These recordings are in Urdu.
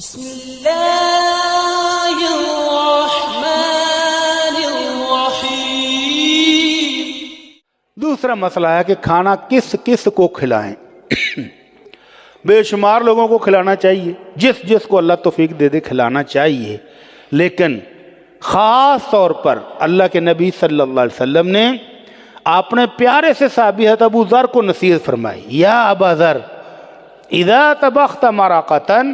بسم اللہ الرحمن الرحیم۔ دوسرا مسئلہ ہے کہ کھانا کس کس کو کھلائیں۔ بے شمار لوگوں کو کھلانا چاہیے، جس جس کو اللہ توفیق دے دے کھلانا چاہیے، لیکن خاص طور پر اللہ کے نبی صلی اللہ علیہ وسلم نے اپنے پیارے سے صحابی حضرت ابو ذر کو نصیحت فرمائی، یا ابا ذر اذا طبخت مراقتن،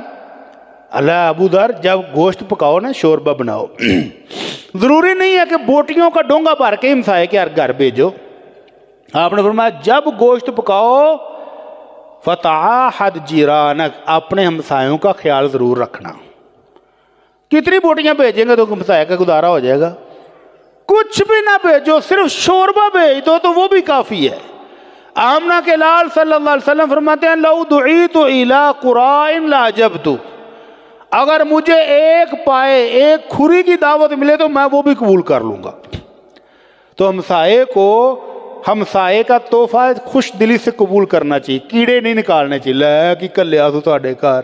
اللہ ابو ذر جب گوشت پکاؤ نا شوربہ بناؤ، ضروری نہیں ہے کہ بوٹیوں کا ڈونگا بھر کے ہمسائے کے گھر بھیجو، آپ نے فرمایا جب گوشت پکاؤ فتعاہد جیرانک، اپنے ہمسایوں کا خیال ضرور رکھنا۔ کتنی بوٹیاں بھیجیں گے تو ہمسایہ کا گزارا ہو جائے گا؟ کچھ بھی نہ بھیجو، صرف شوربہ بھیج دو تو وہ بھی کافی ہے۔ آمنہ کے لال صلی اللہ علیہ وسلم فرماتے ہیں لو دعیت الی قراء لاجبت، اگر مجھے ایک پائے ایک کھری کی دعوت ملے تو میں وہ بھی قبول کر لوں گا۔ تو ہمسائے کو ہمسائے کا تحفہ خوش دلی سے قبول کرنا چاہیے، کیڑے نہیں نکالنے چاہیے، لے کہ کل لیا تو تھوڑے گھر۔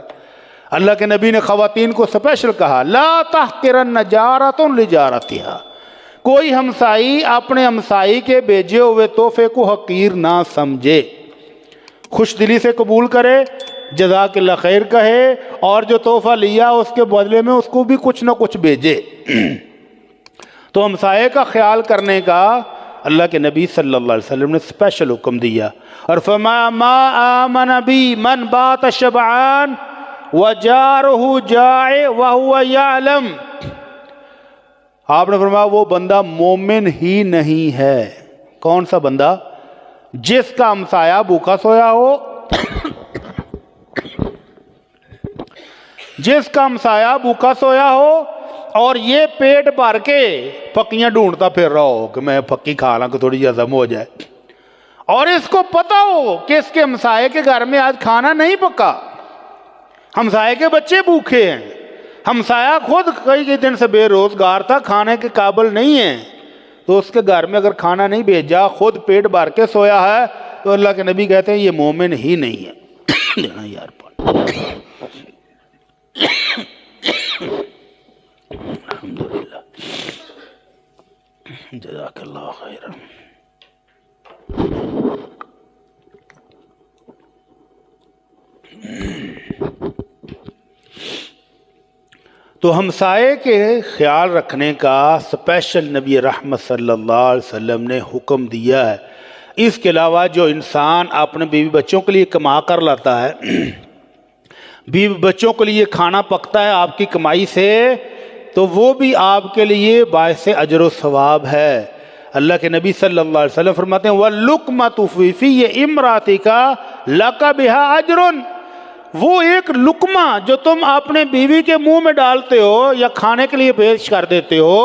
اللہ کے نبی نے خواتین کو سپیشل کہا لا تحقرن جارۃ لجارتها، کوئی ہمسائی اپنے ہمسائی کے بھیجے ہوئے تحفے کو حقیر نہ سمجھے، خوش دلی سے قبول کرے، جزاک اللہ خیر کہے، اور جو تحفہ لیا اس کے بدلے میں اس کو بھی کچھ نہ کچھ بھیجے۔ تو ہمسائے کا خیال کرنے کا اللہ کے نبی صلی اللہ علیہ وسلم نے اسپیشل حکم دیا، اور فرمایا ما آمن بی من بات شبعان وجارہ جائع وہو یعلم، آپ نے فرمایا وہ بندہ مومن ہی نہیں ہے۔ کون سا بندہ؟ جس کا ہمسایہ بھوکا سویا ہو، جس کا ہمسایہ بھوکا سویا ہو اور یہ پیٹ بھر کے پکیاں ڈھونڈتا پھر رہا ہو کہ میں پکی کھا لاں کہ تھوڑی ہضم ہو جائے، اور اس کو پتا ہو کہ اس کے ہمسائے کے گھر میں آج کھانا نہیں پکا، ہمسائے کے بچے بھوکے ہیں، ہمسایہ خود کئی دن سے بے روزگار تھا، کھانے کے قابل نہیں ہے، تو اس کے گھر میں اگر کھانا نہیں بھیجا، خود پیٹ بھر کے سویا ہے، تو اللہ کے نبی کہتے ہیں یہ مومن ہی نہیں ہے۔ دینا یار الحمدللہ، جزاک اللہ خیرا۔ تو ہمسائے کے خیال رکھنے کا سپیشل نبی رحمت صلی اللہ علیہ وسلم نے حکم دیا ہے۔ اس کے علاوہ جو انسان اپنے بیوی بچوں کے لیے کما کر لاتا ہے، بیوی بچوں کے لیے کھانا پکتا ہے آپ کی کمائی سے، تو وہ بھی آپ کے لیے باعث اجر و ثواب ہے۔ اللہ کے نبی صلی اللہ علیہ وسلم فرماتے ہیں وَاللُّقْمَةُ فِي فِي امْرَأَتِكَ لَكَ بِهَا أَجْرٌ، وہ ایک لقمہ جو تم اپنے بیوی کے منہ میں ڈالتے ہو یا کھانے کے لیے پیش کر دیتے ہو،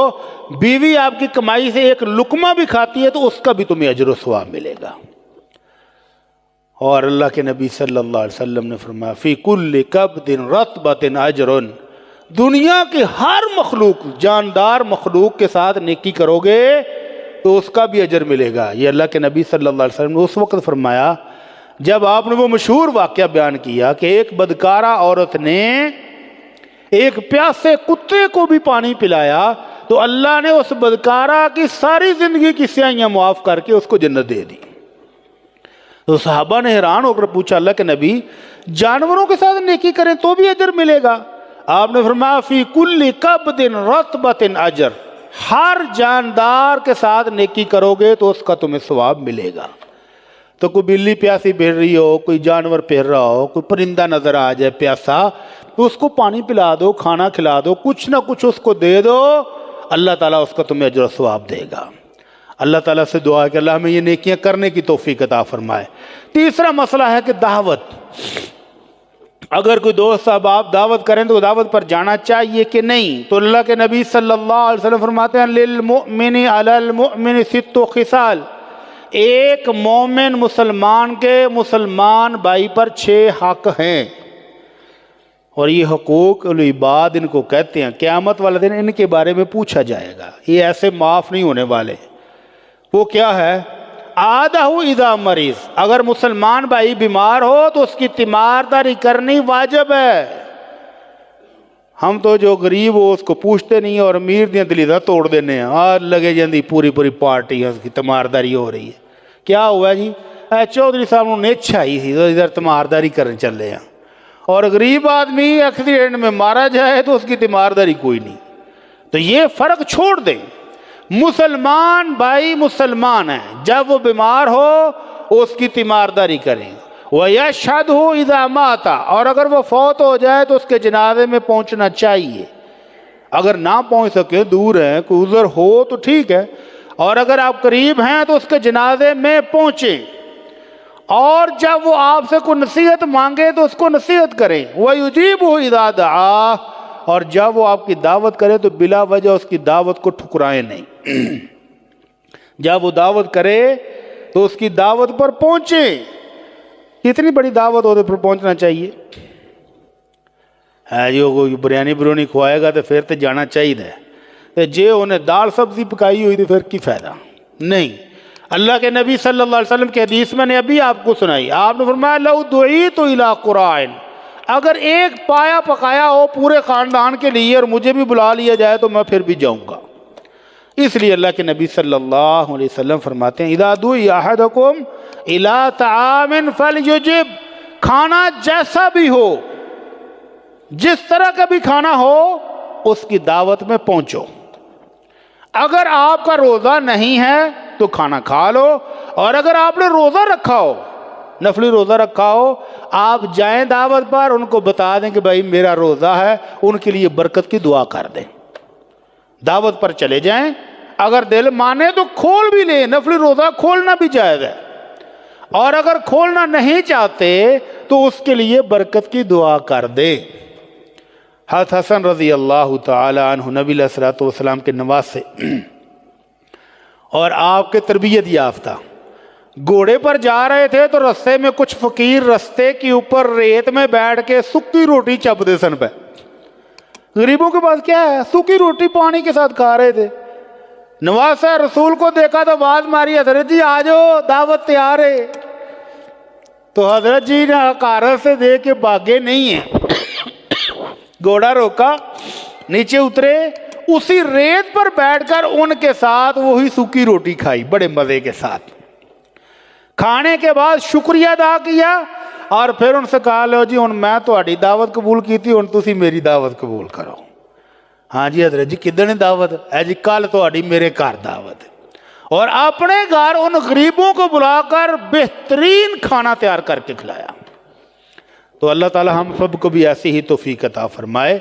بیوی آپ کی کمائی سے ایک لقمہ بھی کھاتی ہے تو اس کا بھی تمہیں اجر و ثواب ملے گا۔ اور اللہ کے نبی صلی اللہ علیہ وسلم نے فرمایا فی کل کبد رطبۃ اجر، دنیا کے ہر مخلوق جاندار مخلوق کے ساتھ نیکی کرو گے تو اس کا بھی اجر ملے گا۔ یہ اللہ کے نبی صلی اللہ علیہ وسلم نے اس وقت فرمایا جب آپ نے وہ مشہور واقعہ بیان کیا کہ ایک بدکارہ عورت نے ایک پیاسے کتے کو بھی پانی پلایا تو اللہ نے اس بدکارہ کی ساری زندگی کی سیاہیاں معاف کر کے اس کو جنت دے دی۔ تو صحابہ نے حیران ہو کر پوچھا اللہ کے نبی جانوروں کے ساتھ نیکی کریں تو بھی اجر ملے گا؟ آپ نے فرمایا فی کل کبد رطبۃ اجر، ہر جاندار کے ساتھ نیکی کرو گے تو اس کا تمہیں ثواب ملے گا۔ تو کوئی بلی پیاسی پھر رہی ہو، کوئی جانور پھر رہا ہو، کوئی پرندہ نظر آ جائے پیاسا، تو اس کو پانی پلا دو، کھانا کھلا دو، کچھ نہ کچھ اس کو دے دو، اللہ تعالیٰ اس کا تمہیں اجر و ثواب دے گا۔ اللہ تعالیٰ سے دعا ہے کہ اللہ ہمیں یہ نیکیاں کرنے کی توفیق عطا فرمائے۔ تیسرا مسئلہ ہے کہ دعوت، اگر کوئی دوست احباب دعوت کریں تو دعوت پر جانا چاہیے کہ نہیں؟ تو اللہ کے نبی صلی اللہ علیہ وسلم فرماتے ہیں للمؤمن علی المؤمن ست خصال، ایک مومن مسلمان کے مسلمان بھائی پر 6 حق ہیں، اور یہ حقوق العباد ان کو کہتے ہیں۔ قیامت والے دن ان کے بارے میں پوچھا جائے گا، یہ ایسے معاف نہیں ہونے والے۔ وہ کیا ہے؟ عادہ اذا مریض، اگر مسلمان بھائی بیمار ہو تو اس کی تیمارداری کرنی واجب ہے، ہم تو جو غریب ہو اس کو پوچھتے نہیں اور امیر دیاں دلیداں توڑ دینے ہیں، لگے جاندی پوری پوری پارٹی اس کی تمارداری ہو رہی ہے۔ کیا ہوا جی؟ چودھری صاحب نے نیچ آئی تھی تو ادھر تمارداری کرنے چلے ہیں، اور غریب آدمی ایکسیڈنٹ میں مارا جائے تو اس کی تمارداری کوئی نہیں۔ تو یہ فرق چھوڑ دیں، مسلمان بھائی مسلمان ہیں، جب وہ بیمار ہو اس کی تیمارداری کریں۔ وَيَشْهَدُهُ إِذَا مَاتَ، اور اگر وہ فوت ہو جائے تو اس کے جنازے میں پہنچنا چاہیے۔ اگر نہ پہنچ سکے، دور ہیں، کوئی عذر ہو تو ٹھیک ہے، اور اگر آپ قریب ہیں تو اس کے جنازے میں پہنچیں، اور جب وہ آپ سے کوئی نصیحت مانگے تو اس کو نصیحت کریں۔ وَيُجِيبُهُ إِذَا دَعَاهُ، اور جب وہ آپ کی دعوت کرے تو بلا وجہ اس کی دعوت کو ٹھکرائیں نہیں۔ جب وہ دعوت کرے تو اس کی دعوت پر پہنچیں، اتنی بڑی دعوت ہو تو پھر پہنچنا چاہیے۔ ہے جو کوئی بریانی برونی کھوائے گا تو پھر تو جانا چاہیے، جے انہیں دال سبزی پکائی ہوئی تو پھر کی فائدہ نہیں۔ اللہ کے نبی صلی اللہ علیہ وسلم کی حدیث میں نے ابھی آپ کو سنائی، آپ نے فرمایا لو دعیت الی قرائن، اگر ایک پایا پکایا ہو پورے خاندان کے لیے اور مجھے بھی بلا لیا جائے تو میں پھر بھی جاؤں گا۔ اس لیے اللہ کے نبی صلی اللہ علیہ وسلم فرماتے ہیں اذا دعی احدکم الی طعام فلیجب، کھانا جیسا بھی ہو، جس طرح کا بھی کھانا ہو اس کی دعوت میں پہنچو۔ اگر آپ کا روزہ نہیں ہے تو کھانا کھا لو، اور اگر آپ نے روزہ رکھا ہو، نفلی روزہ رکھا ہو، آپ جائیں دعوت پر، ان کو بتا دیں کہ بھائی میرا روزہ ہے، ان کے لیے برکت کی دعا کر دیں، دعوت پر چلے جائیں۔ اگر دل مانے تو کھول بھی لیں، نفلی روزہ کھولنا بھی جائز ہے، اور اگر کھولنا نہیں چاہتے تو اس کے لیے برکت کی دعا کر دیں۔ حضرت حسن رضی اللہ تعالی عنہ نبی علیہ الصلوۃ والسلام کے نواسے اور آپ کے تربیت یافتہ، گھوڑے پر جا رہے تھے تو رستے میں کچھ فقیر رستے کے اوپر ریت میں بیٹھ کے سکی روٹی چبتے سن پہ۔ غریبوں کے پاس کیا ہے، سکی روٹی پانی کے ساتھ کھا رہے تھے۔ نواسہ رسول کو دیکھا تو آواز ماری، حضرت جی آ جاؤ، دعوت تیار ہے۔ تو حضرت جی نے حقارت سے دیکھ کے بھاگے نہیں ہیں، گھوڑا روکا، نیچے اترے، اسی ریت پر بیٹھ کر ان کے ساتھ وہی سوکھی روٹی کھائی بڑے مزے کے ساتھ۔ کھانے کے بعد شکریہ ادا کیا اور پھر ان سے کہا لو جی ہن میں تہاڈی دعوت قبول کی تھی، ہن تسی میری دعوت قبول کرو۔ ہاں جی حضرت جی کدن دعوت ہے جی؟ کل تہاڈی میرے گھر دعوت ہے، اور اپنے گھر ان غریبوں کو بلا کر بہترین کھانا تیار کر کے کھلایا۔ تو اللہ تعالی ہم سب کو بھی ایسی ہی توفیق عطا فرمائے۔